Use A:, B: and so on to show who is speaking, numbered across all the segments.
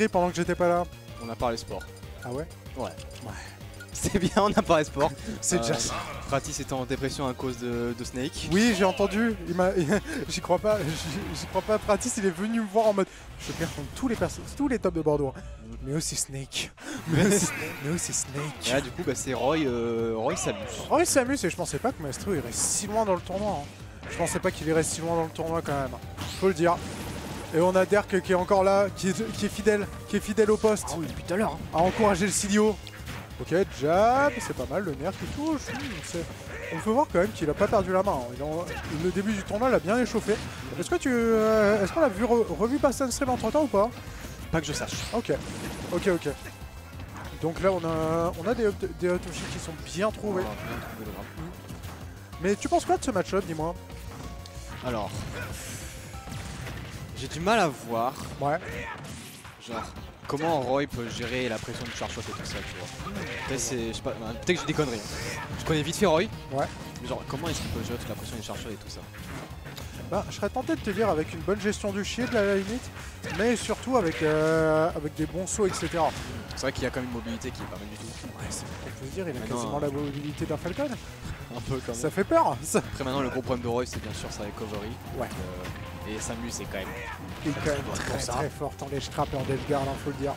A: pendant que j'étais pas là.
B: On a parlé sport.
A: Ah ouais?
B: Ouais. C'est bien, on a parlé sport.
A: C'est déjà ça.
B: Pratis était en dépression à cause de Snake.
A: Oui, j'ai entendu. J'y crois pas. J'y crois pas. Pratis, il est venu me voir en mode. Je perds contre tous les tops de Bordeaux. Mais aussi Snake. Mais aussi Snake.
B: Et là, du coup, bah, c'est Roy. Roy s'amuse.
A: Roy s'amuse et je pensais pas que Maestro il reste si loin dans le tournoi. Hein. Je pensais pas qu'il irait si loin dans le tournoi quand même. Faut le dire. Et on a Derk qui est encore là, qui est fidèle au poste.
B: Ah oui, depuis tout à l'heure. Hein.
A: À encourager le Silio. Ok, jab, c'est pas mal, le nerf qui touche. On peut voir quand même qu'il a pas perdu la main. Le début du tournoi l'a bien échauffé. Est-ce qu'on a revu passer un stream entre temps ou pas?
B: Pas que je sache.
A: Ok. Donc là on a des Hotoshi qui sont bien trouvés. Mais tu penses quoi de ce match-up, dis-moi?
B: Alors, j'ai du mal à voir.
A: Ouais.
B: Genre, comment Roy peut gérer la pression du charge shot et tout ça, tu vois. Peut-être que j'ai des conneries. Je connais vite fait Roy. Ouais. Mais genre, comment est-ce qu'il peut gérer toute la pression du charge shot et tout ça?
A: Bah, je serais tenté de te dire avec une bonne gestion du shield à la limite, mais surtout avec des bons sauts, etc.
B: C'est vrai qu'il y a quand même une mobilité qui est pas mal du tout.
A: Ouais, c'est ce qu'on peut dire, il a quasiment la mobilité d'un Falcon.
B: Un peu quand même.
A: Ça fait peur.
B: Après maintenant, le gros problème de Roy, c'est bien sûr sa recovery.
A: Ouais.
B: Et Samus, c'est quand même...
A: Il est quand même très fort en ledge trap et en death guard, hein, faut le dire.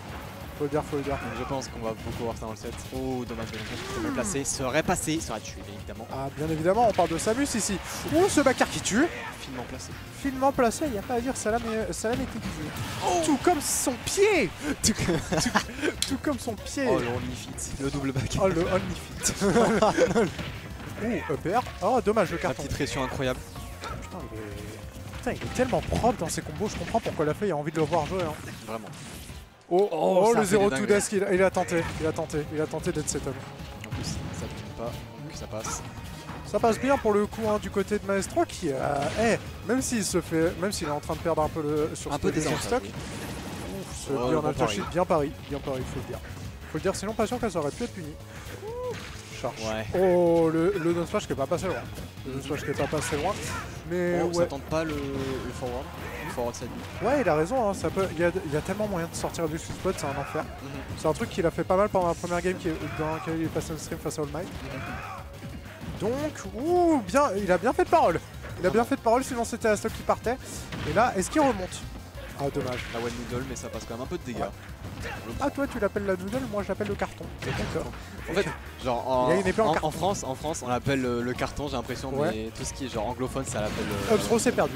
A: Faut le dire.
B: Donc je pense qu'on va beaucoup voir ça dans le set. Oh, dommage, il mal placé. Serait passé, serait tué, bien évidemment.
A: Ah, bien évidemment, on parle de Samus ici. Oh, ce backer qui tue.
B: Finement placé.
A: Finement placé, il n'y a pas à dire, Salam est aiguisé. Oh. Tout comme son pied. Tout comme son pied.
B: Oh, le only fit, le double back.
A: Oh, le only fit. Oh, upper. Oh, dommage, le carton.
B: La petite pression incroyable.
A: Putain, il est tellement propre dans ses combos, je comprends pourquoi la feuille a envie de le voir jouer. Hein.
B: Vraiment.
A: Oh, le 0 to desk, il a tenté d'être setup.
B: En plus, ça ne pas, donc ça passe.
A: Ça passe bien pour le coup hein, du côté de Maestro qui, même s'il est en train de perdre un peu sur stock, on a touché bien pari, il faut le dire. Sinon, pas sûr que ça aurait pu être puni. Charge. Ouais. Oh, le down smash qui est pas passé loin. Mais
B: ça tente pas le forward.
A: Ouais, il a raison, hein, il y a tellement moyen de sortir du sweet spot, c'est un enfer. C'est un truc qu'il a fait pas mal pendant la première game dans laquelle il est passé en stream face à All Might. Donc, bien, il a bien fait de parole. Sinon c'était la stock qui partait. Et là, est-ce qu'il remonte? Ah, dommage.
B: La one noodle, mais ça passe quand même un peu de dégâts. Ouais.
A: Ah, toi tu l'appelles la noodle, moi je l'appelle le carton. D'accord.
B: En fait, genre en France, on l'appelle le carton, j'ai l'impression, mais tout ce qui est genre anglophone, ça l'appelle.
A: Upstro, c'est perdu.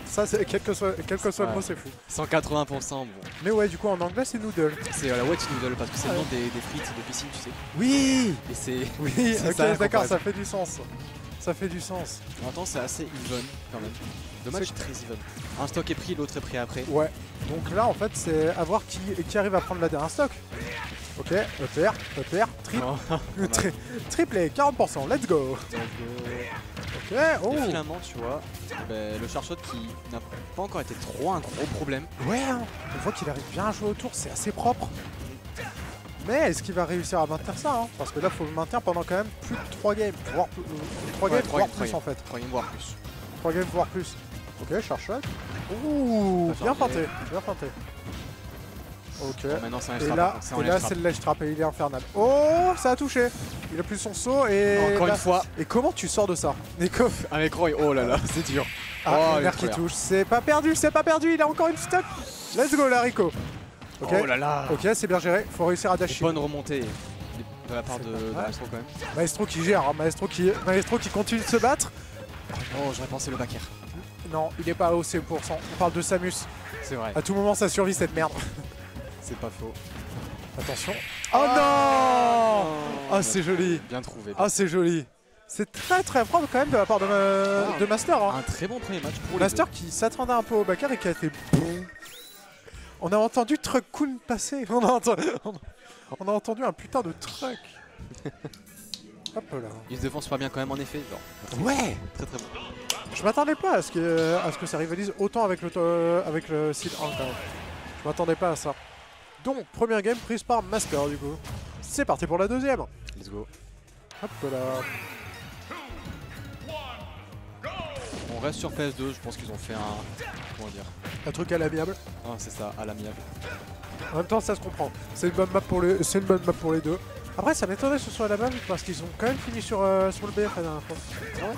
A: Ça, quel que soit le mot, c'est fou.
B: 180%, bon.
A: Mais ouais, du coup, en anglais, c'est noodle.
B: C'est la wet noodle parce que c'est le nom des frites de piscine, tu sais.
A: Oui.
B: Et c'est.
A: Oui, ok, d'accord, ça fait du sens. En
B: même temps, c'est assez even quand même. Dommage, c'est très even. Un stock est pris, l'autre est pris après.
A: Ouais. Donc là, en fait, c'est à voir qui arrive à prendre la dernière stock. Ok, upper, triplé, 40%, let's go. Ok, oh.
B: Et finalement, tu vois, le charge shot qui n'a pas encore été trop un gros problème.
A: Ouais, hein. On voit qu'il arrive bien à jouer autour, c'est assez propre. Mais est-ce qu'il va réussir à maintenir ça hein? Parce que là, il faut le maintenir pendant quand même plus de 3 games, voire plus, 3 games, plus en fait.
B: 3 games, voire plus.
A: 3 games, voire plus. Ok, charge shot. Ouh, bien tenté. Ok. Bon,
B: maintenant,
A: et là, c'est le ledge trap et il est infernal. Oh, ça a touché. Il a plus son saut et...
B: Encore une fois.
A: Et comment tu sors de ça?
B: Avec Roy, oh là là, c'est dur.
A: Ah, le nerf qui touche. C'est pas perdu, il a encore une stock. Let's go, Larico. Okay.
B: Oh là là.
A: Ok, c'est bien géré. Faut réussir à dasher.
B: Bonne remontée de la part de Maestro quand même.
A: Maestro qui gère, hein. Maestro qui continue de se battre.
B: Oh, j'aurais pensé le back air.
A: Non, il est pas au C%. On parle de Samus.
B: C'est vrai.
A: À tout moment, ça survit cette merde.
B: C'est pas faux.
A: Attention. Oh non. Ah, c'est joli.
B: Bien trouvé.
A: Ah, c'est joli. C'est très propre quand même de la part de Master. Hein.
B: Un très bon premier match pour
A: Master qui s'attendait un peu au backer et qui a été bon. On a entendu Truck Kun passer. On a entendu un putain de truck. Hop là.
B: Il se défonce pas bien quand même en effet. Genre,
A: ouais.
B: Très bon.
A: Je m'attendais pas à ce que ça rivalise autant avec le Seed 1 quand même. Je m'attendais pas à ça. Donc, première game prise par Master du coup. C'est parti pour la deuxième.
B: Let's go.
A: Hop là.
B: On reste sur PS2, je pense qu'ils ont fait un... Comment dire?
A: Un truc à l'amiable.
B: Ah, c'est ça, à l'amiable.
A: En même temps, ça se comprend. C'est une bonne map pour les deux. Après, ça m'étonnerait que ce soit la même parce qu'ils ont quand même fini sur le BF la dernière fois. Ouais.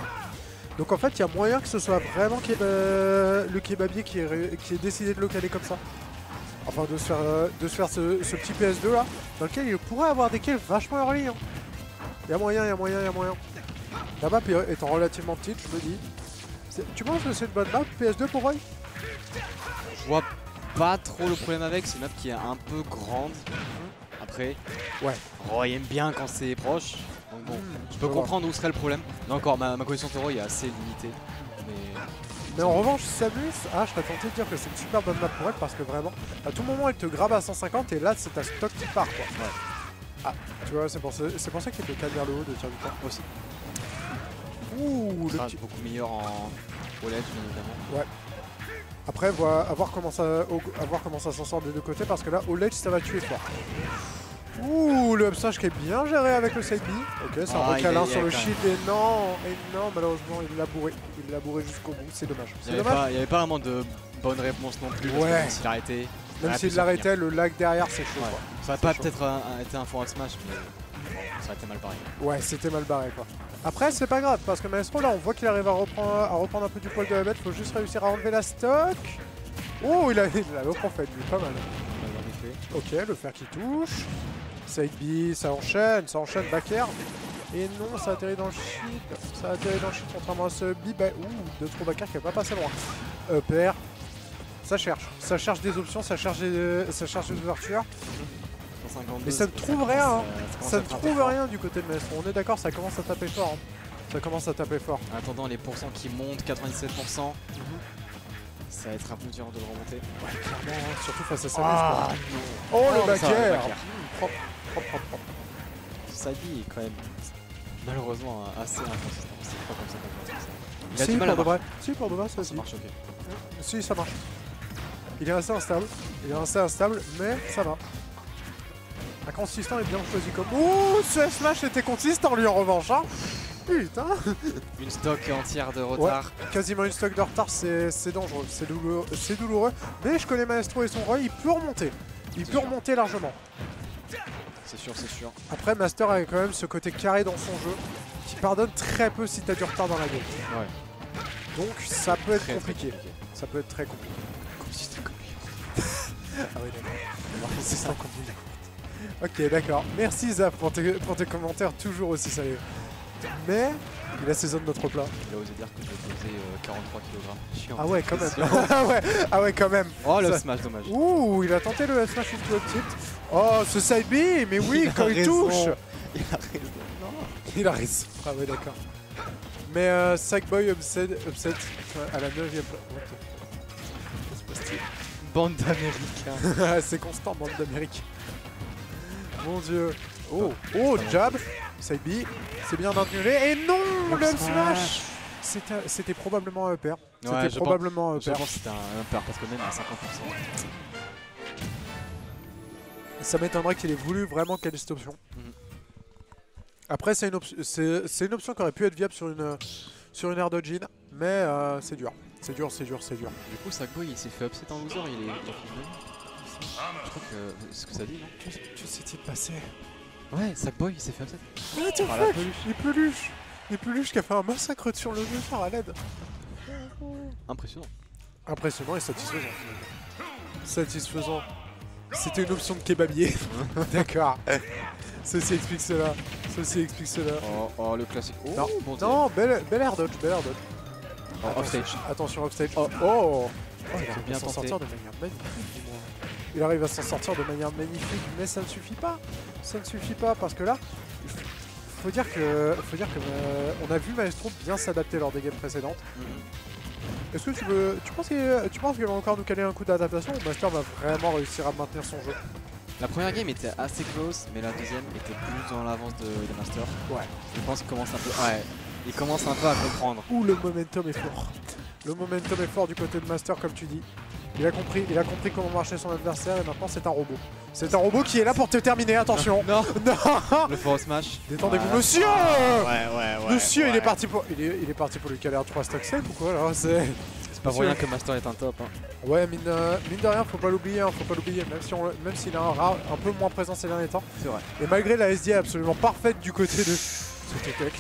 A: Donc en fait, il y a moyen que ce soit vraiment le kebabier qui ait décidé de le caler comme ça. Enfin, de se faire ce petit PS2 là, dans lequel il pourrait avoir des kills vachement early. Hein. Il y a moyen, il y a moyen, il y a moyen. La map étant relativement petite, je me dis. Tu penses que c'est une bonne map PS2 pour Roy?
B: Je vois pas trop le problème avec, c'est une map qui est un peu grande. Après, ouais, Roy aime bien quand c'est proche. Donc bon, je peux comprendre où serait le problème. Mais encore, ma connaissance de Roy est assez limitée.
A: Mais en revanche, Samus, je serais tenté de dire que c'est une super bonne map pour elle parce que vraiment, à tout moment, elle te grabe à 150 et là, c'est ta stock qui part quoi. Ouais. Ah, tu vois, c'est pour ça qu'il te cale vers le haut de tir du temps aussi. Ouh, le petit...
B: beaucoup meilleur en OLED, bien évidemment. Ouais.
A: Après, à voir comment ça s'en sort des deux côtés parce que là, OLED, ça va tuer fort. Ouh, le upstage qui est bien géré avec le side B. Ok, c'est un recalin sur le shield et non, malheureusement, il l'a bourré. Il l'a bourré jusqu'au bout, c'est dommage.
B: Il n'y avait pas vraiment de bonne réponse non plus.
A: Ouais.
B: Même s'il arrêtait.
A: Même s'il l'arrêtait, le lag derrière, c'est chaud. Ouais.
B: Ça aurait pas peut-être été un forward smash, mais ça aurait été mal barré.
A: Ouais, c'était mal barré quoi. Après, c'est pas grave parce que Maestro, là, on voit qu'il arrive à reprendre un peu du poil de la bête. Faut juste réussir à enlever la stock. Oh, il a l'autre en fait, lui, pas mal. Ok, le fer qui touche. Side B, ça enchaîne, back air. Et non, ça atterrit dans le shield. Contrairement à ce B. Ouh, 2-3 back air qui va pas passer loin. Upper. Ça cherche des options, ça cherche des ouvertures. Mais ça ne trouve rien, hein. Ça ne trouve rien du côté de Maestro. On est d'accord, ça commence à taper fort. Hein. Ça commence à taper fort.
B: En attendant, les pourcents qui montent, 97%. Ça va être un peu dur de le remonter.
A: Ouais, clairement, hein. Surtout face à Samus. Oh, le back air. Propre.
B: Sadi est quand même malheureusement assez inconsistant. C'est pas comme ça qu'on voit ça.
A: Il a du mal à marcher. Si, pour de vrai, ça
B: marche, ok.
A: Si, ça marche. Il est assez instable. Mais ça va. Inconsistant est bien choisi comme... Ouh, ce Smash était consistant lui en revanche, hein. Putain.
B: Une stock entière de retard.
A: Ouais, quasiment une stock de retard, c'est dangereux, c'est douloureux. Mais je connais Maestro et son Roy, il peut remonter. Il peut remonter largement.
B: C'est sûr, c'est sûr.
A: Après, Master a quand même ce côté carré dans son jeu qui pardonne très peu si t'as du retard dans la game.
B: Ouais.
A: Donc ça peut être compliqué. Ça peut être très compliqué.
B: Consistant comme lui.
A: Ah oui, d'accord. Consistant comme lui. Ok, d'accord. Merci Zap pour tes commentaires toujours aussi sérieux. Mais il assaisonne notre plat.
B: Il a osé dire que je pesais 43 kg.
A: Ah ouais, quand même. Ah ouais, quand même.
B: Oh, le smash, dommage.
A: Ouh, il a tenté le smash une petite. Oh, ce side B, mais oui, quand il touche.
B: Il a raison.
A: Non, il a raison. Ah ouais, d'accord. Mais Sackboy upset à la 9ème place.
B: Bande d'Américains.
A: C'est constant, bande d'Américains. Mon dieu. Oh, jab. Side B, c'est bien d'annuler. Et non, le smash. C'était probablement un upper. C'était probablement un upper.
B: Je pense que c'était un upper parce que même à 50%.
A: Ça m'étonnerait qu'il ait voulu vraiment caler cette option. Après, c'est une option qui aurait pu être viable sur une air dodging, mais c'est dur. C'est dur.
B: Du coup, Sackboy, il s'est fait upset en loser, il est je crois que c'est ce que ça dit, non?
A: Que s'est-il passé?
B: Ouais, Sackboy, il s'est fait upset.
A: What the fuck? Les peluches qui a fait un massacre sur le jeu par à l'aide. Impressionnant et satisfaisant. C'était une option de kebabier. D'accord. Ceci explique cela.
B: Oh, le classique. Oh,
A: non,
B: bon
A: non, bel air dodge.
B: Offstage.
A: Attention, offstage. Il arrive à s'en sortir de manière magnifique. Il arrive à s'en sortir de manière magnifique, mais ça ne suffit pas. Parce que là, faut dire que on a vu Maestro bien s'adapter lors des games précédentes. Est-ce que tu penses qu'il va encore nous caler un coup d'adaptation ou Master va vraiment réussir à maintenir son jeu?
B: La première game était assez close, mais la deuxième était plus dans l'avance de Master.
A: Ouais.
B: Je pense qu'il commence un peu. Ouais. Il commence un peu à comprendre.
A: Ouh, le momentum est fort. Le momentum est fort du côté de Master, comme tu dis. Il a compris comment marchait son adversaire et maintenant c'est un robot. C'est un robot qui est là pour te terminer, attention.
B: Non. Le forward smash.
A: Détendez-vous, monsieur.
B: Ouais.
A: Monsieur, il est parti pour lui caler un 3 stock save ou quoi là? C'est
B: C'est pas pour rien que Master est un top. Hein.
A: Ouais, mine de rien, faut pas l'oublier, hein, même s'il est un peu moins présent ces derniers temps.
B: C'est vrai.
A: Et malgré la SDI absolument parfaite du côté de ce tech,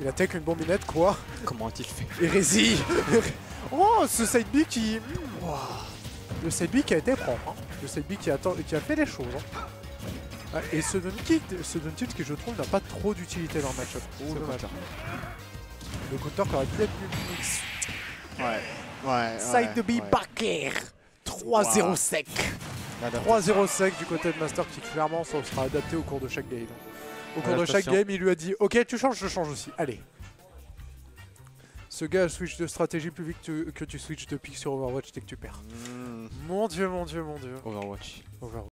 A: il attaque une bombinette, quoi.
B: Comment a-t-il fait?
A: Hérésie. Oh, ce side B qui... Wow. Le side B qui a été propre, hein. Le side B qui a fait des choses. Hein. Et ce down tilt qui, je trouve, n'a pas trop d'utilité dans le match-up. Le counter qui aurait pu être plus mix.
B: Ouais.
A: Side B backer. 3-0 sec. 3-0 sec du côté de Master qui clairement ça sera adapté au cours de chaque game. Au cours de chaque game, il lui a dit ok, tu changes, je change aussi. Allez. Ce gars switch de stratégie plus vite que tu switches de pick sur Overwatch dès que tu perds. Mon dieu.
B: Overwatch.